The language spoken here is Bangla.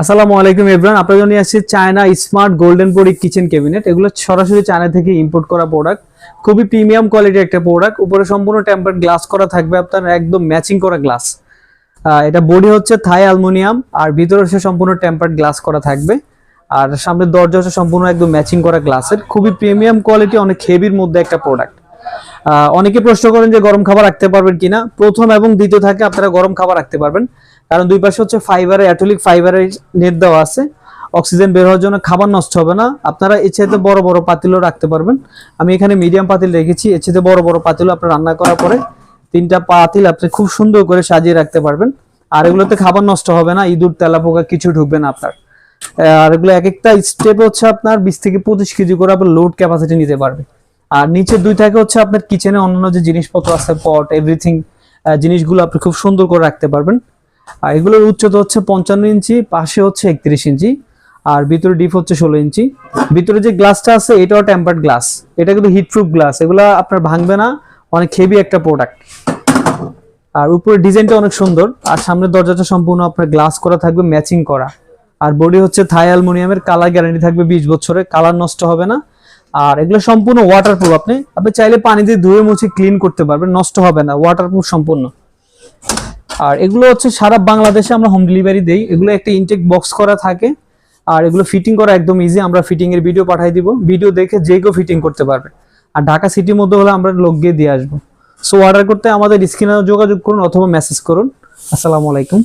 আসসালামু আলাইকুম এভরিওয়ান, আপনাদের জন্য আসছে চায়না স্মার্ট গোল্ডেন পরি কিচেন ক্যাবিনেট। এগুলো সরাসরি চায়না থেকে ইম্পোর্ট করা প্রোডাক্ট, খুবই প্রিমিয়াম কোয়ালিটির একটা প্রোডাক্ট। উপরে সম্পূর্ণ টেম্পারড গ্লাস করা থাকবে, আপনার একদম ম্যাচিং করা গ্লাস। এটা বডি হচ্ছে থাই অ্যালুমিনিয়াম, আর ভিতরে হচ্ছে সম্পূর্ণ টেম্পারড গ্লাস করা থাকবে। আর সামনের দরজা হচ্ছে সম্পূর্ণ একদম ম্যাচিং করা গ্লাসের, খুবই প্রিমিয়াম কোয়ালিটি, অনেক হেভির মধ্যে একটা প্রোডাক্ট। অনেকে প্রশ্ন করেন যে গরম খাবার রাখতে পারবেন কিনা। প্রথম এবং দ্বিতীয় থাকে আপনারা গরম খাবার রাখতে পারবেন, কারণ দুই পাশে হচ্ছে ফাইবারের অ্যাটোলিক ফাইবারের নেট দেওয়া আছে, অক্সিজেন বের হওয়ার জন্য খাবার নষ্ট হবে না। আপনারা এর চাইতে বড় বড় পাতিলও রাখতে পারবেন। আমি এখানে মিডিয়াম পাতিল রেখেছি, এর চাইতে বড় বড় পাতিলও আপনার রান্না করার পরে তিনটা পাতিল আপনি খুব সুন্দর করে সাজিয়ে রাখতে পারবেন। আর এগুলোতে খাবার নষ্ট হবে না, ইঁদুর তেলাপোকা কিছু ঢুকবে না আপনার। আর এগুলো এক একটা স্টেপ হচ্ছে আপনার 20 থেকে 25 কেজি করে আপনার লোড ক্যাপাসিটি নিতে পারবে। আর নিচে দুই থাকে হচ্ছে আপনার কিচেনে অন্যান্য যে জিনিসপত্র আছে, পট এভরিথিং, জিনিসগুলো আপনি খুব সুন্দর করে রাখতে পারবেন। আর এগুলোর উচ্চতা হচ্ছে 55 ইঞ্চি, পাশে হচ্ছে 31 ইঞ্চি, আর ভিতরে ডিপ হচ্ছে 16 ইঞ্চি। ভিতরে যে গ্লাসটা আছে এটাও টেম্পারড গ্লাস, এটা কিন্তু হিটপ্রুফ গ্লাস, এগুলা আপনার ভাঙবে না, অনেক হেভি একটা প্রোডাক্ট। আর উপরে ডিজাইনটা অনেক সুন্দর, আর সামনের দরজাটা সম্পূর্ণ আপনার গ্লাস করা থাকবে, ম্যাচিং করা। আর বডি হচ্ছে থাই অ্যালুমিনিয়ামের, কালার গ্যারান্টি থাকবে 20 বছরের, কালার নষ্ট হবে না। আর এগুলো সম্পূর্ণ ওয়াটারপ্রুফ, আপনি চাইলে পানি দিয়ে ধুয়ে মুছে ক্লিন করতে পারবেন, নষ্ট হবে না, ওয়াটারপ্রুফ সম্পূর্ণ। আর এগুলো হচ্ছে সারা বাংলাদেশে আমরা হোম ডেলিভারি দেই। এগুলো একটা ইনটেক বক্স করা থাকে, আর এগুলো ফিটিং করা একদম ইজি। আমরা ফিটিং এর ভিডিও পাঠিয়ে দিব, ভিডিও দেখে যে কেউ ফিটিং করতে পারবে। আর ঢাকা সিটির মধ্যে হলে আমরা লোক গিয়ে দিয়ে আসবো। সো অর্ডার করতে আমাদের স্ক্রিনে যোগাযোগ করুন অথবা মেসেজ করুন। আসসালামু আলাইকুম।